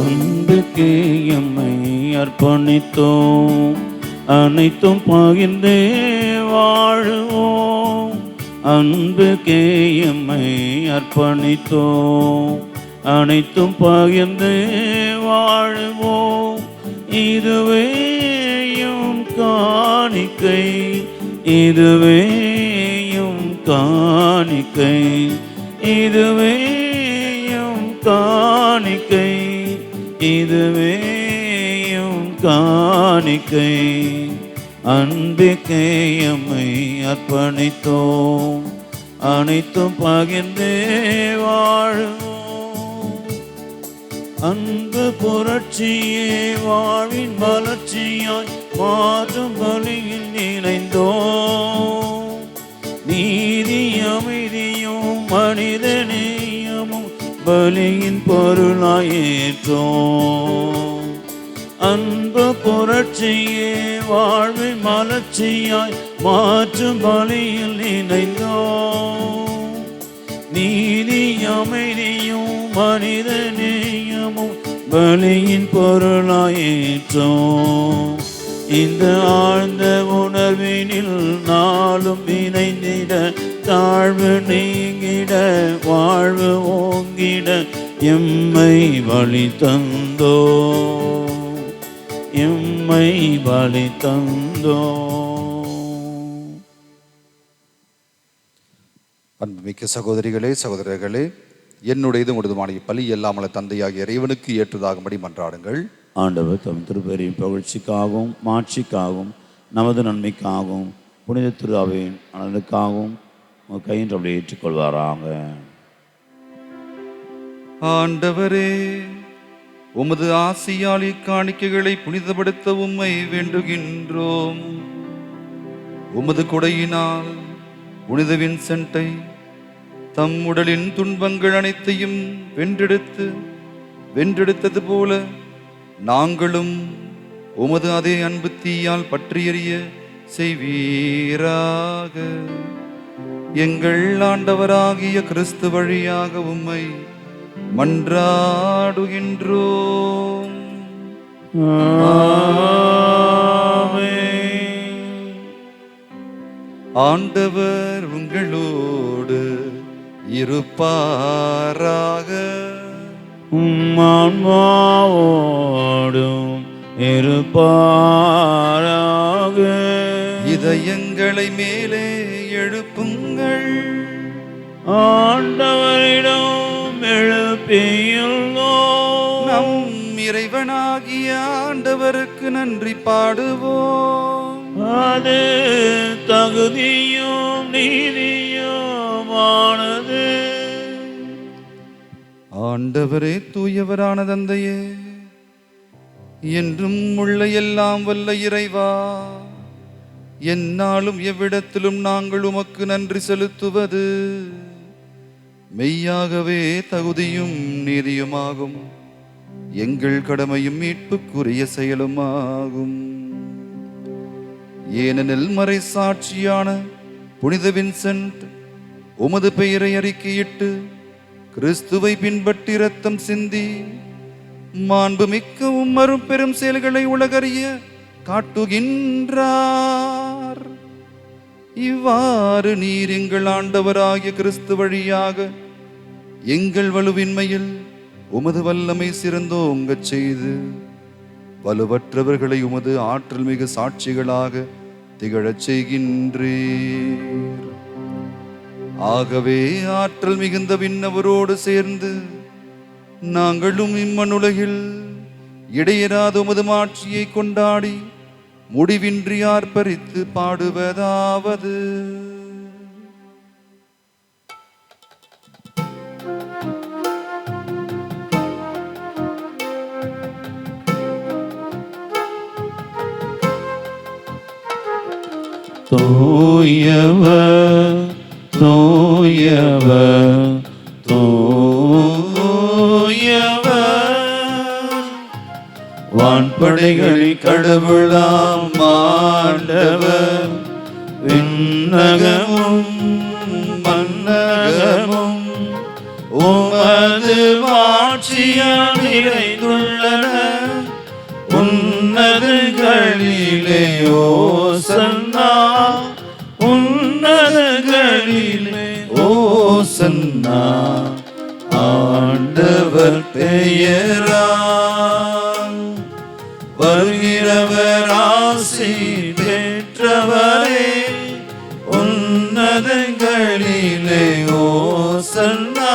அன்புக்கே எம்மை அர்ப்பணித்தோம், அனைத்தும் பகிர்ந்து வாழுவோம். அன்புக்கே எம்மை அர்ப்பணித்தோம், அனைத்தும் பகிர்ந்து வாழுவோம். இதுவேயும் காணிக்கை, இதுவேயும் காணிக்கை, இதுவேயும் காணிக்கை, இதுவேயும் காணிக்கை. அன்புக்கே எம்மை அர்ப்பணித்தோம், அனைத்தும் பகிர்ந்து வாழுவோம். அன்பு புரட்சியே வாழ்வின் வளர்ச்சியாய் மாற்றும் பலியில் இணைந்தோம். நீதி அமைதியும் மனித நேயமும் பலியின் பொருளாய் ஏற்றோம். அன்பு புரட்சியே வாழ்வின் மலர்ச்சியாய் மாற்றும் பலியில் இணைந்தோம். நீதி அமைதியும் மனித நேயமும் பலியின் பொருளாய் ஏற்றோம். இந்த ஆழ்ந்த உணர்வினில் நாளும் இணைந்திட தாழ்வு நீங்கிட வாழ்வு ஓங்கிட எம்மை வழி தந்தோ, எம்மை வழி தந்தோ. அன்புமிக்க சகோதரிகளே சகோதரர்களே, என்னுடையது உங்களுதுமான பலி எல்லாமல தந்தையாகிய இறைவனுக்கு ஏற்றதாகும்படி மன்றாடுங்கள். ஆண்டவர் தம் திருப்பெரியும் புகழ்ச்சிக்காகவும் மாட்சிக்காகவும் நமது நன்மைக்காகவும் புனித திருஅவையின் நலனுக்காகவும் கையின்றபடி ஏற்றுக்கொள்வாராக. ஆண்டவரே, உமது ஆசியால் இக்காணிக்கைகளை புனிதப்படுத்த உம்மை வேண்டுகின்றோம். உமது கொடையினால் புனித வின்சென்ட்டை தம் உடலின் துன்பங்கள் அனைத்தையும் வென்றெடுத்தது போல நாங்களும் உமது அதே அன்பு தீயால் பற்றி எறிய செய்வீராக. எங்கள் ஆண்டவராகிய கிறிஸ்து வழியாக உம்மை மன்றாடுகின்றோம். ஆண்டவர் உங்களோடு இருப்பாராக. ஆன்மாவோடும் இருப்பாராக. இதயங்களை மேலே எழுப்புங்கள். ஆண்டவரிடம் எழுப்பியுள்ளோம். நம் இறைவனாகிய ஆண்டவருக்கு நன்றி பாடுவோம். அது தகுதியும் நீதியுமானது. ஆண்டவரே தூயவரான தந்தையே, என்றும் உள்ள எல்லாம் வல்ல இறைவா, எந்நாளும் எவ்விடத்திலும் நாங்கள் உமக்கு நன்றி செலுத்துவது மெய்யாகவே தகுதியும் நீதியுமாகும். எங்கள் கடமையும் மீட்புக்குரிய செயலுமாகும். ஏனெனில் மறை சாட்சியான புனித வின்சென்ட் உமது பெயரை அறிக்கையிட்டு கிறிஸ்துவை பின்பற்றி இரத்தம் சிந்தி மாண்புமிக்க உம்மரும் பெரும் செயல்களை உலகறிய காட்டுகின்றார். இவ்வாறு நீர் எங்கள் ஆண்டவராகிய கிறிஸ்து வழியாக எங்கள் வலுவின்மையில் உமது வல்லமை சிறந்தோங்கச் செய்து வலுவற்றவர்களை உமது ஆற்றல் மிகு சாட்சிகளாக திகழச் செய்கின்றீர். ஆகவே ஆற்றல் மிகுந்த விண்ணவரோடு சேர்ந்து நாங்களும் இம்மனுலகில் இடையராத உமது மாட்சியை கொண்டாடி முடிவின்றி ஆர்ப்பரித்து பாடுவதாவது: தூயவர் தூயவர் தூயவர், வான்படைகளின் கடவுளாம் ஆண்டவர், விண்ணகமும் மன்னகமும் உமது மாட்சியால் நிறைந்துள்ளன. உன்னதங்களிலே ஓசன்னா, உன்னதங்களிலே ஓசன்னா, ஆண்டவர் பெயரால் வருகிறவர் ஆசி பெற்றவரே. உன்னதங்களிலே ஓசன்னா,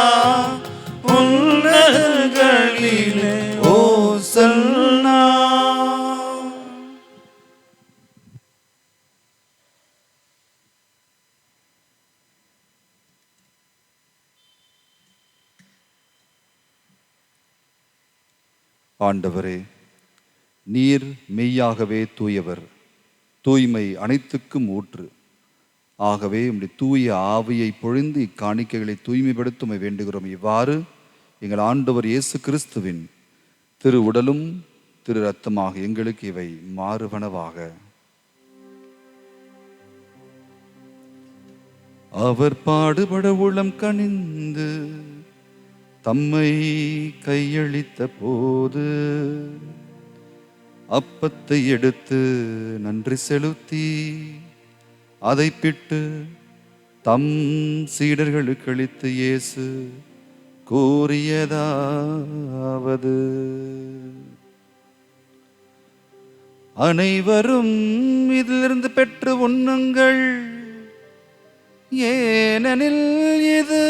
உன்னதங்களிலே ஓசன்னா. ஆண்டவரே, நீர் மெய்யாகவே தூயவர், தூய்மை அனைத்துக்கும் ஊற்று. ஆகவே உம்முடைய தூய ஆவியை பொழிந்து இக்காணிக்கைகளை தூய்மைப்படுத்த வேண்டுகிறோம். இவ்வாறு எங்கள் ஆண்டவர் இயேசு கிறிஸ்துவின் திரு உடலும் திரு இரத்தமாக எங்களுக்கு இவை மாறுவனவாக. அவர் பாடுபட உளம் கனிந்து தம்மை கையளித்த போது அப்பத்தை எடுத்து நன்றி செலுத்தி அதை பிட்டு தம் சீடர்களுக்கு அளித்து இயேசு கூறியதாவது: அனைவரும் இதிலிருந்து பெற்று உண்ணுங்கள், ஏனெனில் இது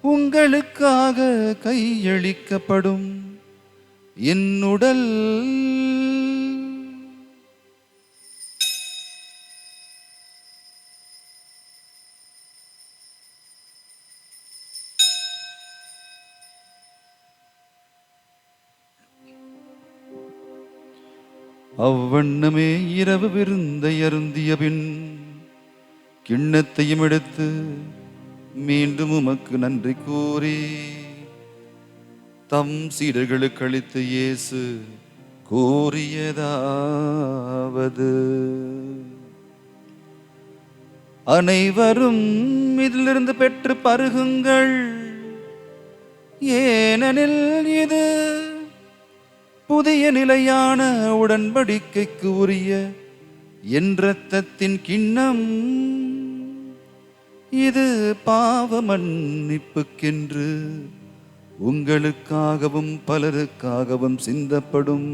உங்களுக்காக கையளிக்கப்படும் என் உடல். அவ்வண்ணமே இரவு விருந்தை அருந்திய பின் கிண்ணத்தையும் எடுத்து மீண்டும் உமக்கு நன்றி கூறி தம் சீடர்களுக்கு அளித்து இயேசு கூறியதாவது: அனைவரும் இதிலிருந்து பெற்று பருகுங்கள், ஏனெனில் இது புதிய நிலையான உடன்படிக்கைக்கு உரிய என் இரத்தத்தின் கிண்ணம். இது பாவ மன்னிப்புக்கென்று உங்களுக்காகவும் பலருக்காகவும் சிந்தப்படும்.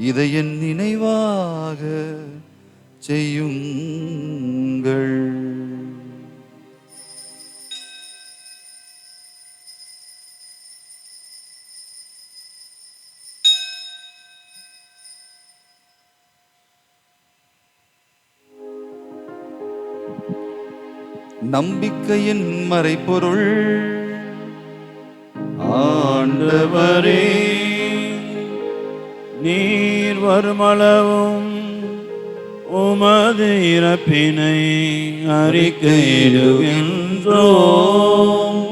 இதை என் நினைவாக செய்யுங்கள். நம்பிக்கையின் மறைபொருள். ஆண்டவரே, நீர் வருமளவும் உமது இறப்பினை அறிக்கையிடுகின்றோம்,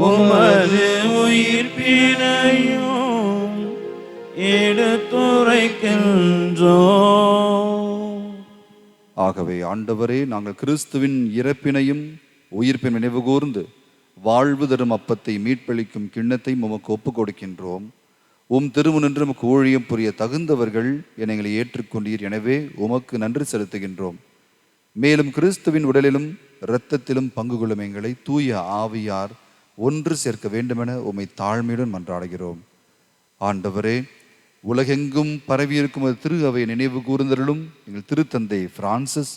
உமது உயிர்ப்பினையும் எடுத்துரைக்கின்றோம். ஆகவே ஆண்டவரே, நாங்கள் கிறிஸ்துவின் இறப்பினையும் உயிர்ப்பின் நினைவு கூர்ந்து வாழ்வு தரும் அப்பத்தை மீட்பளிக்கும் கிண்ணத்தை உமக்கு ஒப்புக் கொடுக்கின்றோம். உம் திருமுனின்று உமக்கு ஊழியம் புரிய தகுந்தவர்கள் என எங்களை ஏற்றுக்கொண்டீர். எனவே உமக்கு நன்றி செலுத்துகின்றோம். மேலும் கிறிஸ்துவின் உடலிலும் இரத்தத்திலும் பங்கு கொள்ளும் எங்களை தூய ஆவியார் ஒன்று சேர்க்க வேண்டுமென உம்மை தாழ்மையுடன் மன்றாடுகிறோம். ஆண்டவரே, உலகெங்கும் பரவியிருக்கும் ஒரு திரு அவை நினைவு கூர்ந்தருளும் எங்கள் திருத்தந்தை பிரான்சிஸ்,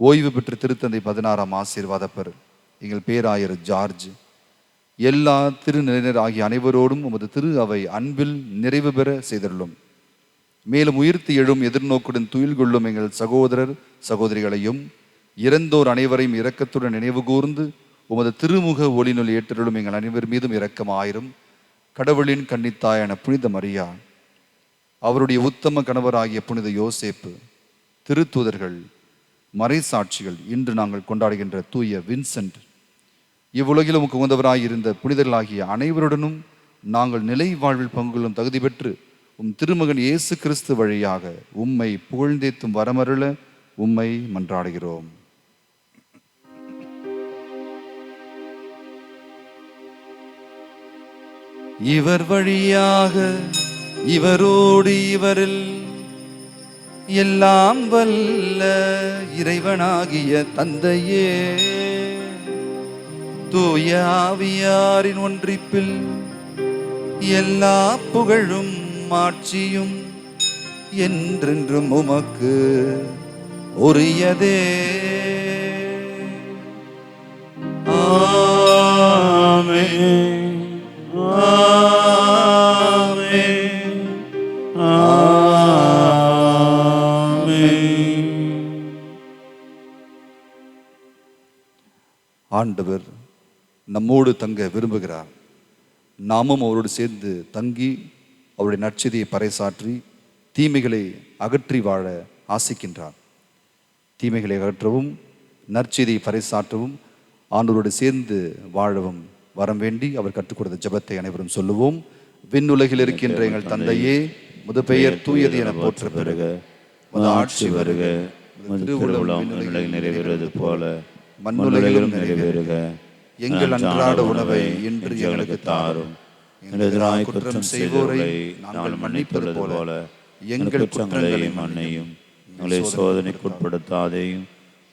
ஓய்வு பெற்ற திருத்தந்தை 16ஆம் ஆசீர்வாதப்பர், எங்கள் பேராயர் ஜார்ஜ், எல்லா திருநிலையினர் ஆகிய அனைவரோடும் உமது திரு அவை அன்பில் நிறைவு பெற செய்தருளும். மேலும் உயிர்த்து எழும் எதிர்நோக்குடன் துயில் கொள்ளும் எங்கள் சகோதரர் சகோதரிகளையும் இறந்தோர் அனைவரையும் இரக்கத்துடன் நினைவு கூர்ந்து உமது திருமுக ஒளிநூல் ஏற்றருளும் எங்கள் அனைவர் மீதும் இரக்கமாயிரும். கடவுளின் கன்னித்தாயான புனித மரியா, அவருடைய உத்தம கணவராகிய புனித யோசேப்பு, திருத்தூதர்கள், மறைசாட்சிகள், இன்று நாங்கள் கொண்டாடுகின்ற தூய வின்சென்ட், இவ்வுலகிலும் உகந்தவராயிருந்த புனிதர்களாகிய அனைவருடனும் நாங்கள் நிலை வாழ்வில் பங்குகளும் தகுதி பெற்று உம் திருமகன் இயேசு கிறிஸ்து வழியாக உம்மை புகழ்ந்தேத்தும் வரமருள உம்மை மன்றாடுகிறோம். இவர் வழியாக இவரோடு இவரில் எல்லாம் வல்ல இறைவனாகிய தந்தையே, தூய ஆவியாரின் ஒன்றிப்பில் எல்லா புகழும் ஆட்சியும் என்றென்றும் உமக்கு உரியதே. ஆமென், ஆமென், ஆமென். ஆண்டவர் நம்மோடு தங்க விரும்புகிறார். நாமும் அவரோடு சேர்ந்து தங்கி அவருடைய நற்செய்தியை பறைசாற்றி தீமைகளை அகற்றி வாழ ஆசிக்கின்றார். தீமைகளை அகற்றவும் நற்செய்தியை பறைசாற்றவும் ஆண்டவரோடு சேர்ந்து வாழவும் வரம் வேண்டி அவர் கற்றுக் கொடுத்த ஜெபத்தை அனைவரும் சொல்லுவோம். விண்ணுலகில் இருக்கின்ற எங்கள் தந்தையே, முது பெயர் தூயது என போற்ற பெறுக, முது ஆட்சி வருக, திருவுளம் நிறைவேறுவது போல மண்ணுலகிலும் நிறைவேறுக. எங்கள் அன்றாட உணவை இன்று எங்களுக்கு தாரும். எதிராய் குற்றம் செய்வோரை நாங்கள் மன்னிப்பது போல எங்கள் குற்றங்களை மன்னியும். எங்களை சோதனைக்குட்படுத்தாதையும்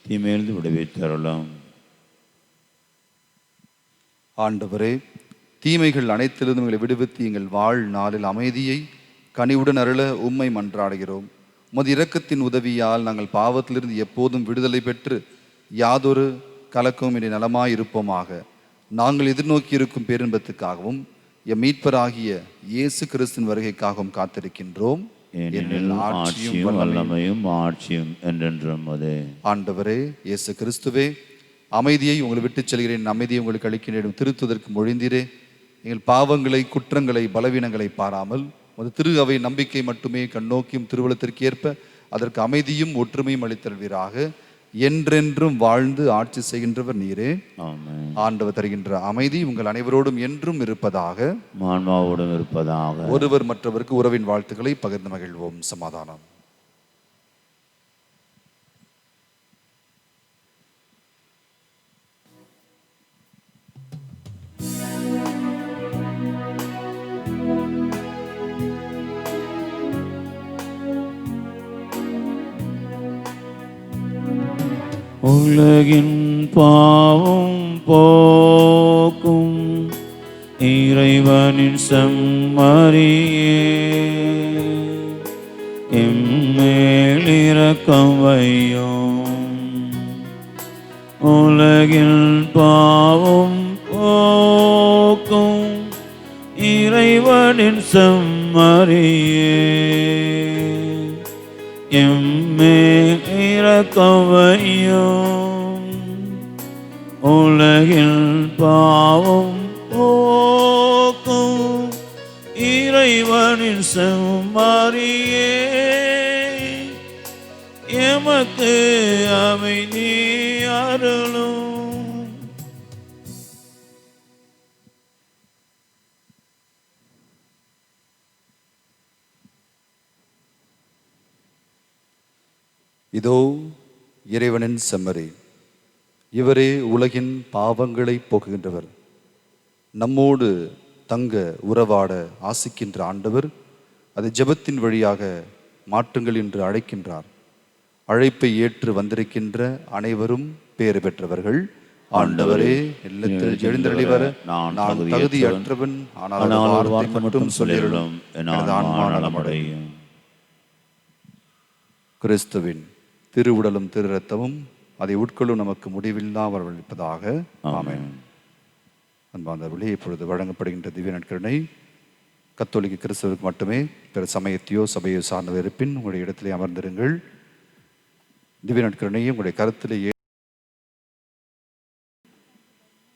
தீமையிலிருந்து விடுவித்தருளும். ஆண்டவரே, தீமைகள் அனைத்திலிருந்தும் எங்களை விடுவித்து எங்கள் நாளில் அமைதியை கனிவுடன் அருள உம்மை மன்றாடுகிறோம். உமது இரக்கத்தின் உதவியால் நாங்கள் பாவத்திலிருந்து எப்போதும் விடுதலை பெற்று யாதொரு கலக்கமும் இனி நலமாயிருப்போமாக. நாங்கள் எதிர்நோக்கி இருக்கும் பேரின்பத்துக்காகவும் எம் மீட்பராகிய இயேசு கிறிஸ்துவின் வருகைக்காகவும் காத்திருக்கின்றோம். ஆட்சியும் வல்லமையும் ஆட்சியும் என்றென்றும் அதே. ஆண்டவரே இயேசு கிறிஸ்துவே, அமைதியை உங்களை விட்டுச் செல்கிறேன், அமைதியை உங்களுக்கு அளிக்கிறேன் திருத்துவதற்கு மொழிந்தீரே. எங்கள் பாவங்களை, குற்றங்களை, பலவீனங்களை பாராமல் ஒரு திரு அவை நம்பிக்கை மட்டுமே கண்ணோக்கியும் திருவுளத்திற்கு ஏற்ப அதற்கு அமைதியும் ஒற்றுமையும் அளித்தல்வீராக. என்றென்றும் வாழ்ந்து ஆட்சி செய்கின்றவர் நீரே. ஆண்டவர் தருகின்ற அமைதி உங்கள் அனைவரோடும் என்றும் இருப்பதாக, ஆன்மாவோடும் இருப்பதாக. ஒருவர் மற்றவருக்கு உறவின் வாழ்த்துக்களை பகிர்ந்து மகிழ்வோம். சமாதானம். உலகின் பாவம் போக்கும் இறைவனின் செம்மறியே, எம்மேல் இரக்கம் வையும். உலகின் பாவம் போக்கும் இறைவனின் செம்மறியே, எம்மேல் இரக்கம் வையும். உலகில் பாவம் போக்கும் இறைவனின் செம்மறியே, எமக்கு அமைதி அருளும். இதோ இறைவனின் செம்மறி, இவரே உலகின் பாவங்களை போக்குகின்றவர். நம்மோடு தங்க உறவாட ஆசிக்கின்ற ஆண்டவர் அதை ஜெபத்தின் வழியாக மாற்றுங்கள் என்று அழைக்கின்றார். அழைப்பை ஏற்று வந்திருக்கின்ற அனைவரும் பேறு பெற்றவர்கள். ஆண்டவரே, இல்லத்தில் எழுந்தருளி வர நான் தகுதியற்றவன், ஆனால் வார்த்தை மட்டும் சொல்லிருளும், எனது ஆன்மா நலமடையும். கிறிஸ்துவின் திருவுடலும் திரு இரத்தமும் அதை உட்கொள்ளும் நமக்கு முடிவில்லா வரவழைப்பதாக. ஆமென். அன்பார்ந்தவர்களே, இப்பொழுது வழங்கப்படுகின்ற திவ்ய நற்கருணை கத்தோலிக்க கிறிஸ்தவருக்கு மட்டுமே. பிற சமயத்தையோ சபையோ சார்ந்த இருப்பின் உங்களுடைய இடத்திலே அமர்ந்திருங்கள். திவ்ய நற்கருணையை உங்களுடைய கருத்திலே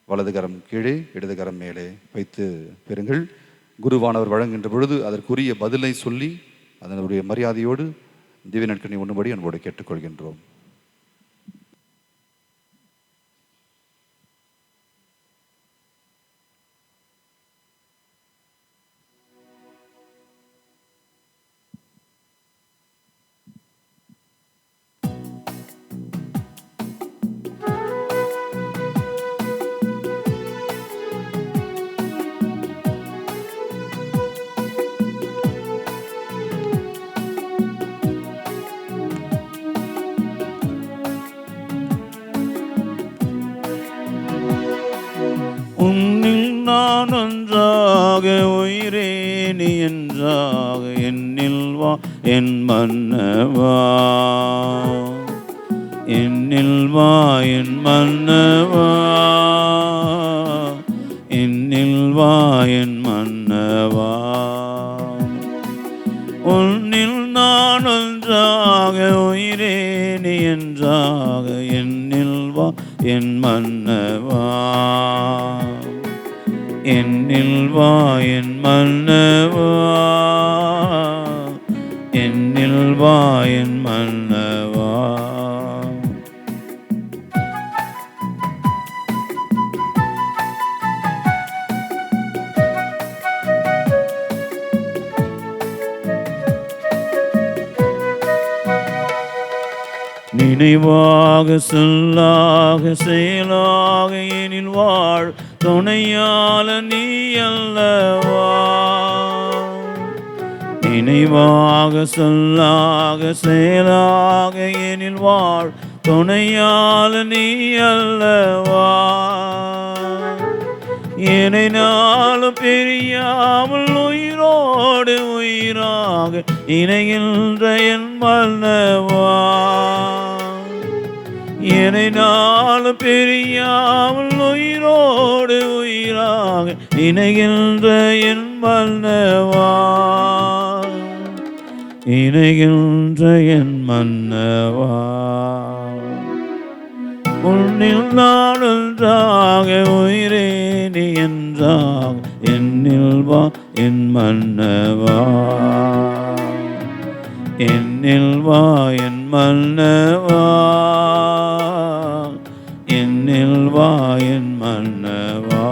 வலது கரம் கீழே, இடது கரம் மேலே வைத்து பெறுங்கள். குருவானவர் வழங்குகின்ற பொழுது அதற்குரிய பதிலை சொல்லி அதனுடைய மரியாதையோடு திவ்ய நற்கருணை ஒன்றுபடி அன்போடு கேட்டுக்கொள்கின்றோம். உன்னில் நான் ஒன்றாக உயிரே நீ என்றாக என்னில் வா என் மன்னவா, என்னில் வா என் மன்னவா, என்னில் வா என் மன்னவா. உன்னில் நான் ஒன்றாக உயிரே நீ என்றாக என்னில் வா என் மன்னவா, என்னில் வா என் மன்னவா, என்னில் வா என் மன்னவா. நினைவாக சொல்லாக செயலாக எனில் வாழ் துணையால நீ அல்லவா. நினைவாக சொல்லாக செயலாக எனில் வாழ் துணையால நீ அல்லவா. என்னை நாளும் பிரியாமல் உயிரோடு உயிராக இணைகின்ற என் மன்னவா. என்னை நாளும் பிரியாமல் உயிரோடு உயிராக இணைகின்ற என் மன்னவா, இணைகின்ற என் மன்னவா. உன்னில் நான் ஒன்றாக உயிரே நீ என்றாக என்னில் வா என் மன்னவா, என்னில் வா என் மன்னவா, என்னில் வா என் மன்னவா.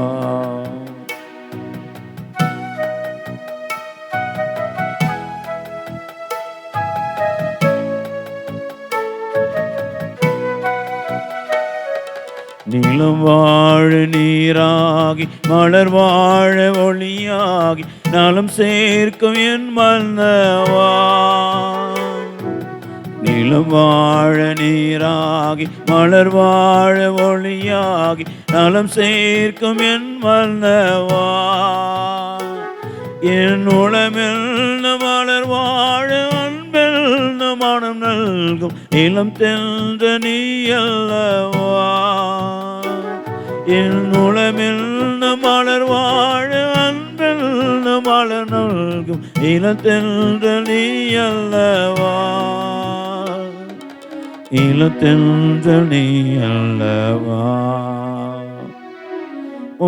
நிலம் வாழ நீராகி மலர் வாழ ஒளியாகி நலம் சேர்க்கும் என் மன்னவா. நிலம் வாழ நீராகி மலர் வாழ ஒளியாகி நலம் சேர்க்கும் என் மன்னவா. என் உளமெல்ல மலர் வாழ அன்பெல்ல மனம் நல்கும் இளம் தென்ற நீ அல்லவா. என் உளமெல்ல மலர் வாழ அன்பெல்ல மலர் நல்கும் இளம் தென்ற நீ அல்லவா, இளம் தென்ற நீ அல்லவா.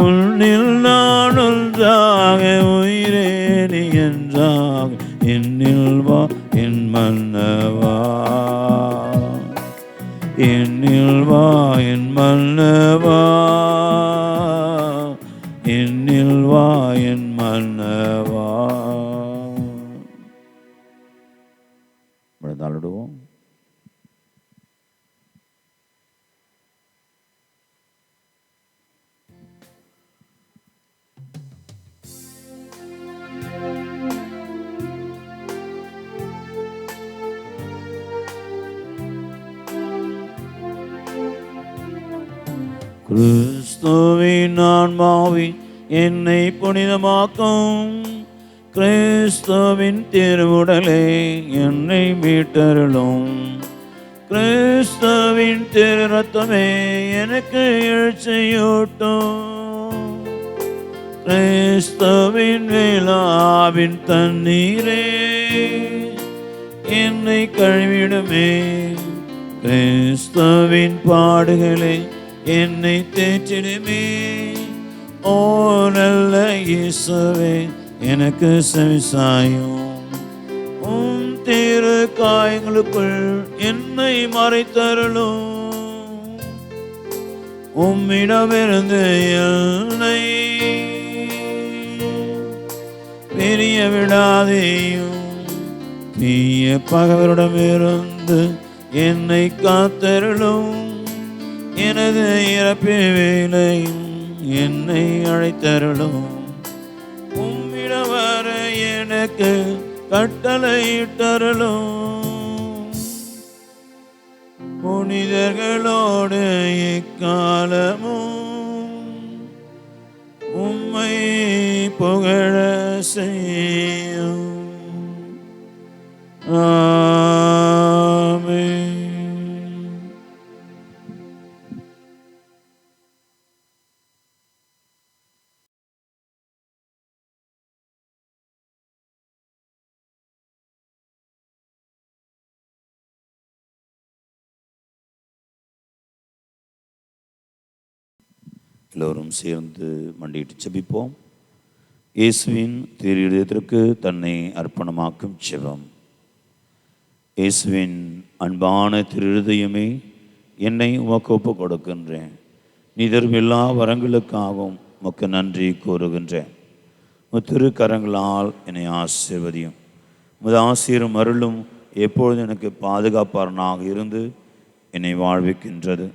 உன்னில் நான் ஒன்றாக உயிரே நீ என்றாக என்னில் வா என் மன்னவா, என்னில் வா என் மன்னவா, என்னில் வா என் மன்னவா. தாளிடுவோம். கிறிஸ்துவின் ஆன்மாவி என்னை புனிதமாக்கும், கிறிஸ்துவின் திருவுடலே என்னை மீட்டருளும், கிறிஸ்துவின் திரு ரத்தமே எனக்கு எழுச்சியூட்டும், கிறிஸ்துவின் விழாவின் தண்ணீரே என்னை கழுவிடுமே, கிறிஸ்துவின் பாடுகளே என்னை தேற்றிடுமே. ஓ நல்ல இயேசுவே எனக்கு செவிசாயும், உம் திரு காயங்களுக்குள் என்னை மறைத்தருளும், உம்மிடமிருந்து என்னை பிரிய விடாதேயும், தீய பகைவரிடமிருந்து என்னை காத்தருளும், எனது இறப்பின் வேளையும் என்னை அழைத்தருளும், உம்மிடம் வர எனக்கு கட்டளையிட்டருளும், புனிதர்களோடு இக்காலமும் உம்மை புகழ செய்யும். ஆமென். எல்லோரும் சேர்ந்து மண்டியிட்டு ஜெபிப்போம். இயேசுவின் திரு இதயத்திற்கு தன்னை அர்ப்பணமாக்கும் ஜெபம். இயேசுவின் அன்பான திரு இருதயமே, என்னை உமக்கு ஒப்புக் கொடுக்கின்றேன். நீ தரும் எல்லா வரங்களுக்காகவும் உமக்கு நன்றி கூறுகின்றேன். திரு கரங்களால் என்னை ஆசீர்வதியும். உமது ஆசீரும் அருளும் எப்பொழுதும் எனக்கு பாதுகாப்பாளனாக இருந்து என்னை வாழ்விக்கின்றது,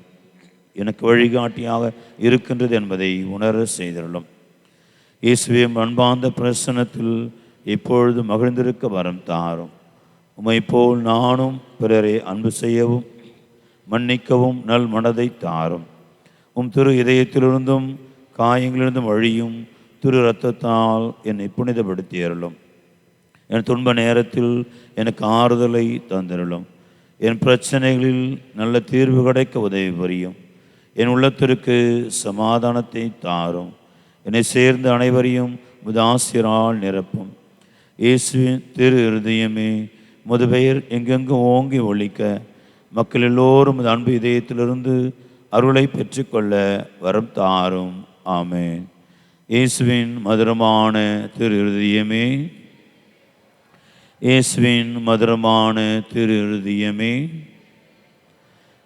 எனக்கு வழிகாட்டியாக இருக்கின்றது என்பதை உணர செய்தருளும். இயேசுவே, அன்பார்ந்த பிரசன்னத்தில் இப்பொழுது மகிழ்ந்திருக்க வரம் தாரும். உம்மை போல் நானும் பிறரை அன்பு செய்யவும் மன்னிக்கவும் நல் மனதை தாரும். திரு இதயத்திலிருந்தும் காயங்களிலிருந்தும் வழியும் திரு இரத்தத்தால் என்னை புனிதப்படுத்தி அருளும். என் துன்ப நேரத்தில் எனக்கு ஆறுதலை தந்திருளும். என் பிரச்சனைகளில் நல்ல தீர்வு கிடைக்க உதவி புரியும். என் உள்ளத்திற்கு சமாதானத்தை தாரும். என்னை சேர்ந்த அனைவரையும் உமது ஆசீரால் நிரப்பும். இயேசுவின் திரு இருதயமே, உமது பெயர் எங்கெங்கும் ஓங்கி ஒலிக்க மக்கள் எல்லோரும் உமது அன்பு இதயத்திலிருந்து அருளை பெற்றுக்கொள்ள வரம் தாரும். ஆமென். இயேசுவின் மதுரமான திரு இருதயமே, இயேசுவின் மதுரமான திரு இருதயமே,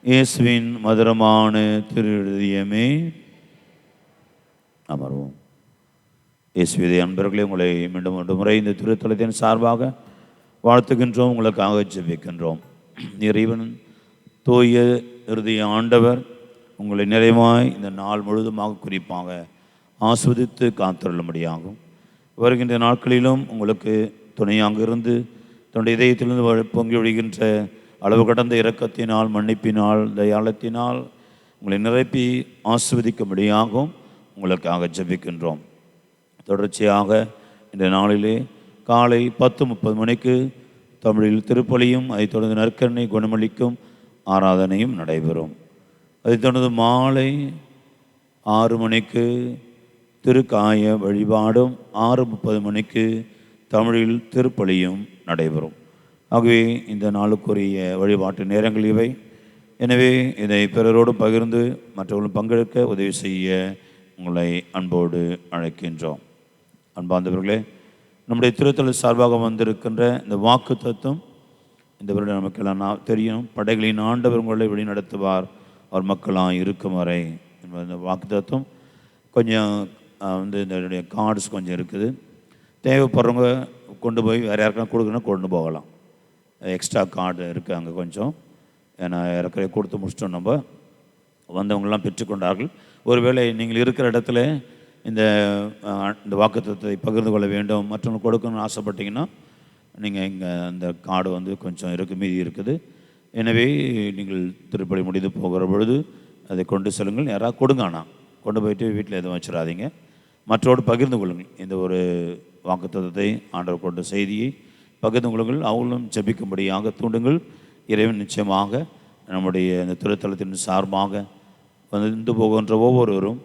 இயேசுவின் மதுரமான திரு இருதயமே. அமர்வோம். இயேசுவின் அன்பர்களே, உங்களை மீண்டும் ஒரு முறை இந்த திருத்தலத்தின் சார்பாக வாழ்த்துகின்றோம், உங்களுக்காக ஜெபிக்கின்றோம். இறைவன் தூய இருதய ஆண்டவர் உங்களை நிறைவாய் இந்த நாள் முழுதுமாக குறிப்பாக ஆஸ்வதித்து காத்தருளும்படியாகும். வருகின்ற நாட்களிலும் உங்களுக்கு துணையாக இருந்து தன்னுடைய இதயத்திலிருந்து பொங்கி ஒழிகின்ற அளவு கடந்த இரக்கத்தினால், மன்னிப்பினால், தயாளத்தினால் உங்களை நிரப்பி ஆஸ்வதிக்கும்படியாகவும் உங்களுக்காக ஜெபிக்கின்றோம். தொடர்ச்சியாக இந்த நாளிலே காலை 10:30 மணிக்கு தமிழில் திருப்பலியும், அதைத் தொடர்ந்து நற்கருணை குணமளிக்கும் ஆராதனையும் நடைபெறும். அதைத் தொடர்ந்து மாலை 6 மணிக்கு திருக்காய வழிபாடும், 6:30 மணிக்கு தமிழில் திருப்பலியும் நடைபெறும். ஆகவே இந்த நாளுக்குரிய வழிபாட்டு நேரங்கள் இவை. எனவே இதை பிறரோடு பகிர்ந்து மற்றவர்களும் பங்கெடுக்க உதவி செய்ய உங்களை அன்போடு அழைக்கின்றோம். அன்பார்ந்தவர்களே, நம்முடைய திருத்தல சார்பாக வந்திருக்கின்ற இந்த வாக்கு தத்துவம் இந்த வருடம் நமக்கெல்லாம் தெரியும். படைகளின் ஆண்டவர் உங்களை வழிநடத்துவார், அவர் மக்களாக இருக்கும் வரை என்பது இந்த வாக்கு தத்துவம். கொஞ்சம் இந்த கார்ட்ஸ் கொஞ்சம் இருக்குது, தேவைப்படுறவங்க கொண்டு போய் வேறு யாருக்கெல்லாம் கொடுக்கணும்னா கொண்டு போகலாம். எக்ஸ்ட்ரா கார்டு இருக்குது அங்கே கொஞ்சம், ஏன்னா இறக்குறைய கொடுத்து முடிச்சிட்டோம். நம்ம வந்தவங்களாம் பெற்றுக்கொண்டார்கள். ஒருவேளை நீங்கள் இருக்கிற இடத்துல இந்த வாக்குத்தத்தத்தை பகிர்ந்து கொள்ள வேண்டும், மற்றவங்களுக்கு கொடுக்கணும்னு ஆசைப்பட்டீங்கன்னா நீங்கள் இங்கே அந்த கார்டு கொஞ்சம் மீதி இருக்குது. எனவே நீங்கள் திருப்பலி முடிந்து போகிற பொழுது அதை கொண்டு செல்லுங்கள். யாராவது கொடுங்க, ஆனால் கொண்டு போயிட்டு வீட்டில் எதுவும் வச்சிடாதீங்க, மற்றோடு பகிர்ந்து கொள்ளுங்கள். இந்த ஒரு வாக்குத்தத்தத்தை ஆண்டவர் கொண்ட செய்தியை பகிர்ந்து கொள்ளுங்கள். அவங்களும் ஜெபிக்கும்படியாக தூண்டுங்கள். இறைவன் நிச்சயமாக நம்முடைய இந்த திருத்தலத்தின் சார்பாக வந்து போகின்ற ஒவ்வொருவரும்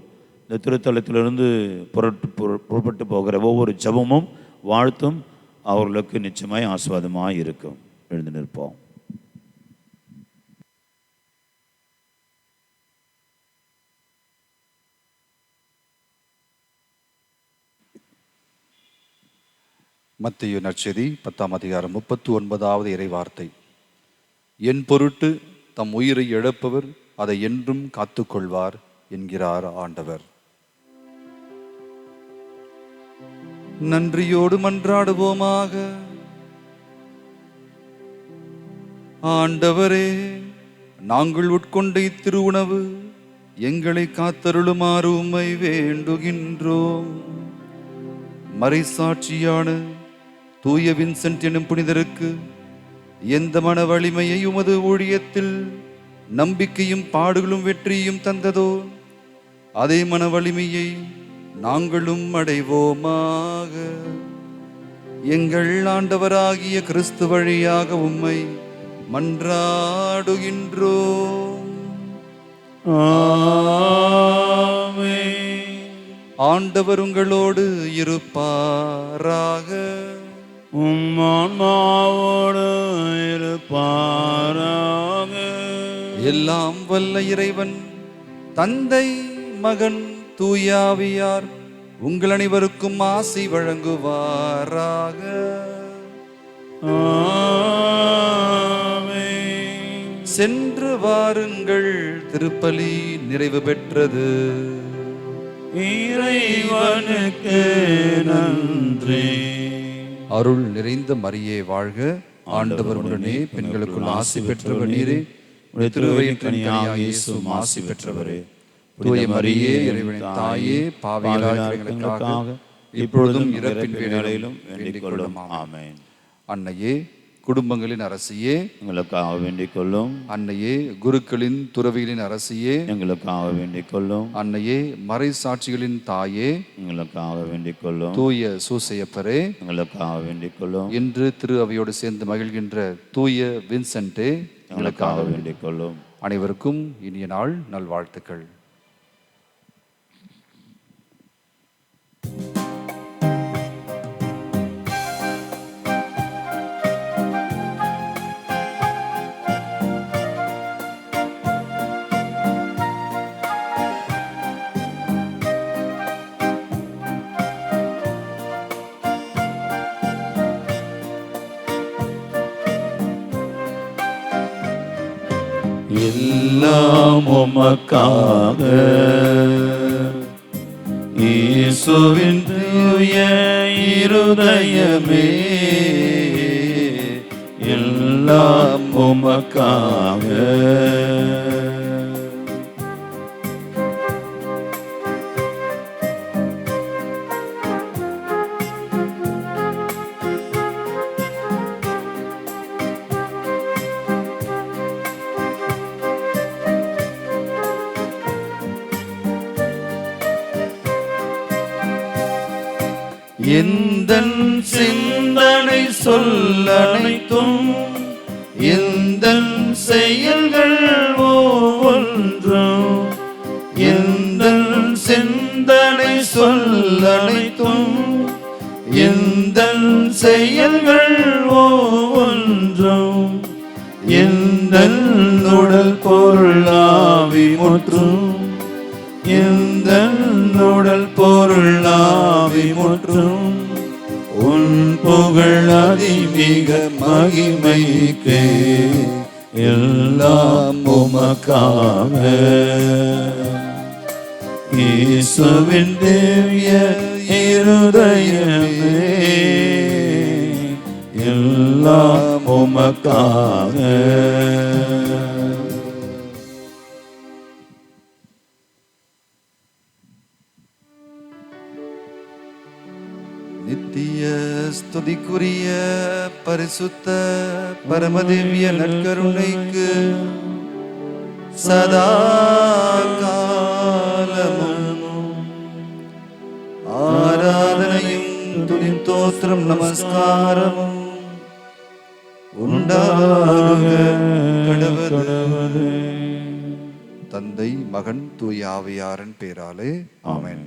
இந்த திருத்தலத்திலிருந்து புறப்பட்டு போகிற ஒவ்வொரு ஜெபமும் வாழ்த்தும் அவர்களுக்கு நிச்சயமாய் ஆசீர்வாதமாக இருக்கும். எழுந்து நிற்போம். மத்தேயு நற்செய்தி 10ஆம் அதிகாரம் 39வது இறைவார்த்தை. என் பொருட்டு தம் உயிரை இழப்பவர் அதை என்றும் காத்துக்கொள்வார் என்கிறார் ஆண்டவர். நன்றியோடு மன்றாடுவோமாக. ஆண்டவரே, நாங்கள் உட்கொண்ட இத்திருவுணவு எங்களை காத்தருளுமாறு உம்மை வேண்டுகின்றோம். மறைசாட்சியான தூய வின்சென்ட் எனும் புனிதருக்கு எந்த மன வலிமையை உமது ஊழியத்தில் நம்பிக்கையும் பாடுகளும் வெற்றியும் தந்ததோ அதே மன வலிமையை நாங்களும் அடைவோமாக. எங்கள் ஆண்டவராகிய கிறிஸ்து வழியாக உம்மை மன்றாடுகின்றோம். ஆண்டவர் உங்களோடு இருப்பாராக. உம்மான்மாவோடு இருப்பாராக. எல்லாம் வல்ல இறைவன் தந்தை, மகன், தூயாவியார் உங்கள் அனைவருக்கும் ஆசி வழங்குவாராக. ஆமென். சென்று வாருங்கள், திருப்பலி நிறைவு பெற்றது. இறைவனுக்கு நன்றி. அருள் நிறைந்த மரியே வாழ்க, ஆண்டவர் உடனே பெண்களுக்குள் ஆசி பெற்றவர் நீரே, உடைய திருவயிற்றின் கனியாகிய இயேசுவும் ஆசி பெற்றவரே. தூய மரியே, இறைவனின் தாயே, பாவிகளாகிய எங்களுக்காக இப்பொழுதும் இறப்பின் வேளையிலும் வேண்டிக் கொள்ளும். ஆமென். அன்னையே, குடும்பங்களின் அரசியே, எங்களுக்காக வேண்டிக் கொள்ளும். அன்னையே, குருக்களின் துறவிகளின் அரசியே, எங்களுக்காக வேண்டிக் கொள்ளும். அன்னையே, மறை சாட்சிகளின் தாயே, எங்களுக்காக வேண்டிக் கொள்ளும். தூய சூசையப்பரே, எங்களுக்காக வேண்டிக் கொள்ளும். இன்று திரு அவையோடு சேர்ந்து மகிழ்கின்ற தூய வின்சென்டே, எங்களுக்காக வேண்டிக் கொள்ளும். அனைவருக்கும் இனிய நாள் நல்வாழ்த்துக்கள். எல்லாம் உமக்காக இயேசுவின் தூய இருதயமே, எல்லாம் உமக்காக. எந்தன் சிந்தனை சொல்லனைத்தும் எந்தன் செயல்கள் ஒவ்வொன்றும், எந்தன் சிந்தனை சொல்லனைத்தும் எந்தன் செயல்கள் ஒவ்வொன்றும், எந்தன் உடல் பொருளாவி முற்றும், எந்தன் உடல் பொருளாவி முற்றும் உன் புகழ் அதிமிக மகிமைக்கே, எல்லாம் உமக்காக. இயேசுவின் தேவிய இருதயமே, எல்லாம் உமக்காக. நித்திய ஸ்துதிக்குரிய பரிசுத்த பரமதிவ்ய நற்கருணைக்கு சதா காலமும் ஆராதனையும் துதித்தோத்திரம் நமஸ்காரமும் உண்டாக கடவுளே. தந்தை, மகன், தூய ஆவியாரின் பேராலே ஆமென்.